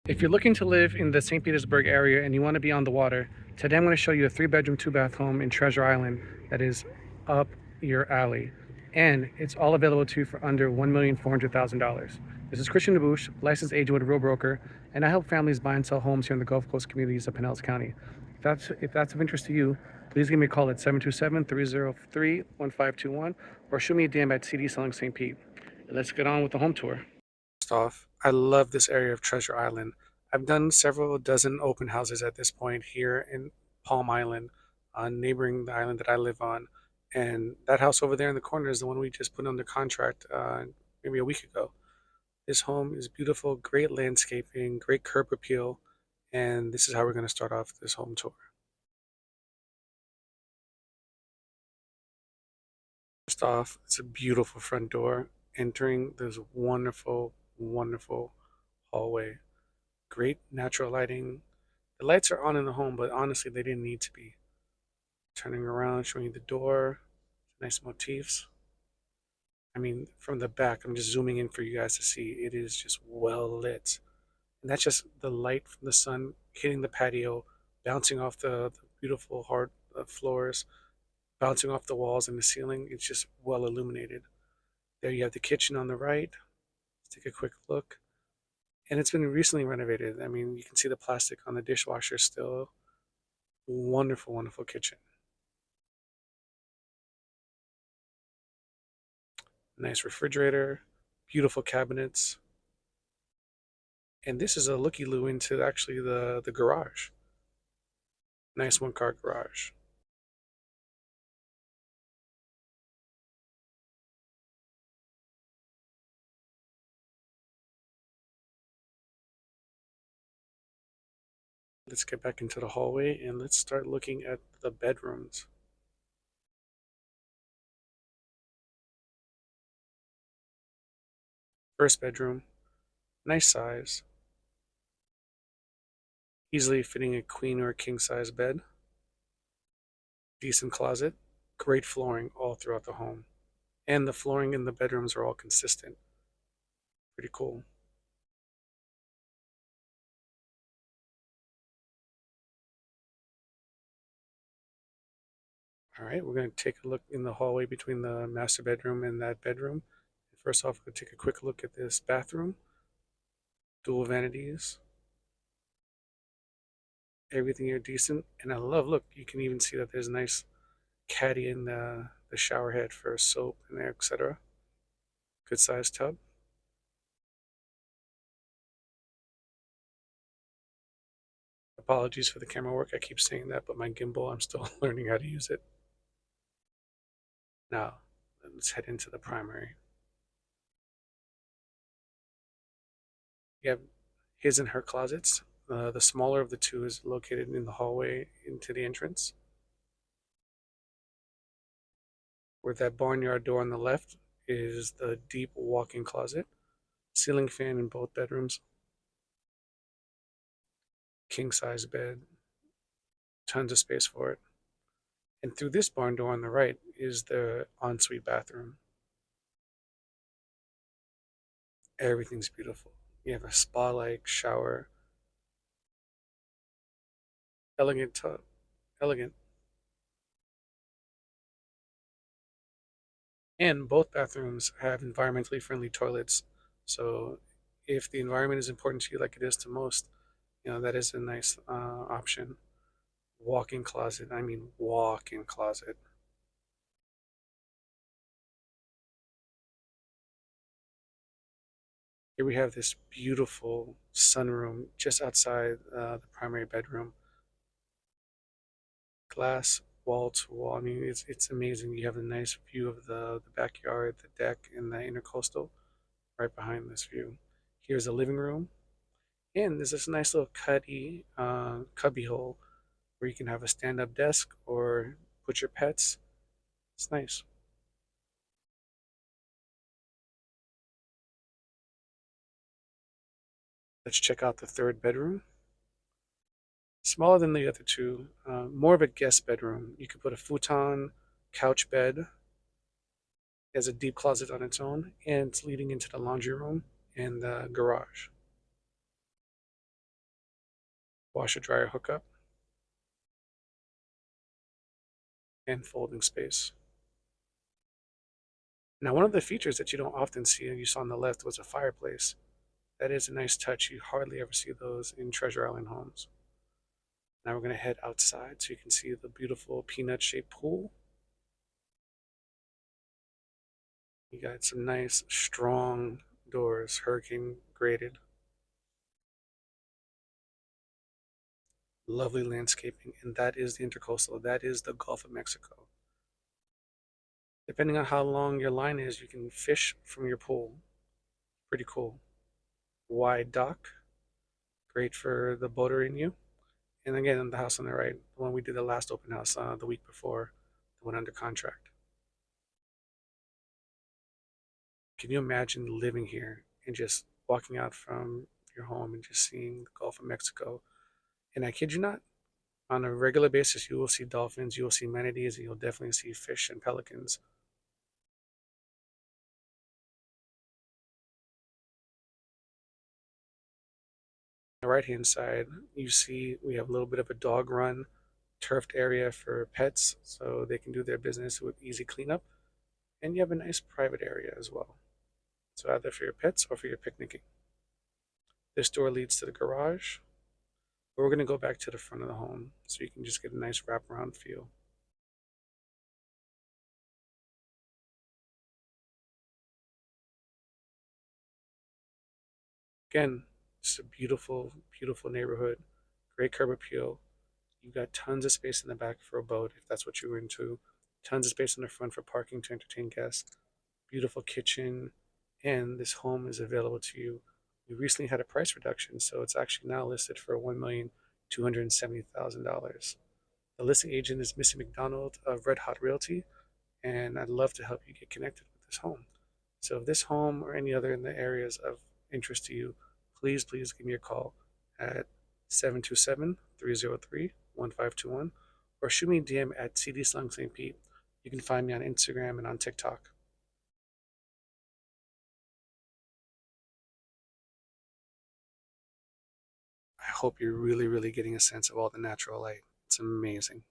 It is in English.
If you're looking to live in the St. Petersburg area and you want to be on the water, today I'm going to show you a 3-bedroom, 2-bath home in Treasure Island that is up your alley. And it's all available to you for under $1,400,000. This is Christian DeBouche, licensed agent with a real broker, and I help families buy and sell homes here in the Gulf Coast communities of Pinellas County. If that's of interest to you, please give me a call at 727-303-1521 or shoot me a DM at CD Selling St. Pete. Let's get on with the home tour. First off, I love this area of Treasure Island. I've done several dozen open houses at this point here in Palm Island, neighboring the island that I live on. And that house over there in the corner is the one we just put under contract maybe a week ago. This home is beautiful, great landscaping, great curb appeal, and this is how we're going to start off this home tour. First off, it's a beautiful front door entering this wonderful, wonderful hallway. Great natural lighting. The lights are on in the home, but honestly, they didn't need to be. Turning around, showing you the door, nice motifs. I mean, from the back, I'm just zooming in for you guys to see. It is just well lit. And that's just the light from the sun hitting the patio, bouncing off the beautiful hard floors, bouncing off the walls and the ceiling. It's just well illuminated. There you have the kitchen on the right. Let's take a quick look. And it's been recently renovated. I mean, you can see the plastic on the dishwasher still. Wonderful, wonderful kitchen. Nice refrigerator, beautiful cabinets. And this is a looky-loo into actually the garage. Nice one-car garage. Let's get back into the hallway and let's start looking at the bedrooms. First bedroom, nice size, easily fitting a queen or a king size bed. Decent closet, great flooring all throughout the home. And the flooring in the bedrooms are all consistent. Pretty cool. All right, we're going to take a look in the hallway between the master bedroom and that bedroom. First off, we're going to take a quick look at this bathroom. Dual vanities. Everything here decent. And I love, look, you can even see that there's a nice caddy in the shower head for soap and etc. Good sized tub. Apologies for the camera work. I keep saying that, but my gimbal, I'm still learning how to use it. Now, let's head into the primary. You have his and her closets. The smaller of the two is located in the hallway into the entrance. Where that barnyard door on the left is the deep walk-in closet. Ceiling fan in both bedrooms. King size bed. Tons of space for it. And through this barn door on the right is the ensuite bathroom. Everything's beautiful. You have a spa-like shower. Elegant tub. Elegant. And both bathrooms have environmentally friendly toilets. So if the environment is important to you like it is to most, that is a nice option. Walk-in closet. I mean walk-in closet. Here we have this beautiful sunroom just outside the primary bedroom. Glass wall to wall. I mean, it's amazing. You have a nice view of the backyard, the deck, and the intercoastal right behind this view. Here's the living room, and there's this nice little cubby hole where you can have a stand-up desk or put your pets. It's nice. Let's check out the third bedroom. Smaller than the other two, more of a guest bedroom. You could put a futon, couch bed. It has a deep closet on its own, and it's leading into the laundry room and the garage. washer dryer hookup, and folding space. Now, one of the features that you don't often see, and you saw on the left, was a fireplace. That is a nice touch. You hardly ever see those in Treasure Island homes. Now we're going to head outside so you can see the beautiful peanut shaped pool. You got some nice, strong doors, hurricane graded. Lovely landscaping, and that is the intercoastal. That is the Gulf of Mexico. Depending on how long your line is, you can fish from your pool. Pretty cool. Wide dock, great for the boater in you. And again, the house on the right, the one we did the last open house the week before, the one under contract. Can you imagine living here and just walking out from your home and just seeing the Gulf of Mexico? And I kid you not, on a regular basis, you will see dolphins, you will see manatees, and you'll definitely see fish and pelicans. On the right hand side, you see we have a little bit of a dog run, turfed area for pets so they can do their business with easy cleanup. And you have a nice private area as well. So either for your pets or for your picnicking. This door leads to the garage, but we're going to go back to the front of the home so you can just get a nice wraparound feel. Again, just a beautiful, beautiful neighborhood. Great curb appeal. You've got tons of space in the back for a boat if that's what you're into. Tons of space in the front for parking to entertain guests. Beautiful kitchen, and this home is available to you. We recently had a price reduction, so it's actually now listed for $1,270,000. The listing agent is Missy McDonald of Red Hot Realty, and I'd love to help you get connected with this home. So if this home or any other in the areas of interest to you, please give me a call at 727-303-1521 or shoot me a DM at CD Slung St. Pete. You can find me on Instagram and on TikTok. I hope you're really getting a sense of all the natural light. It's amazing.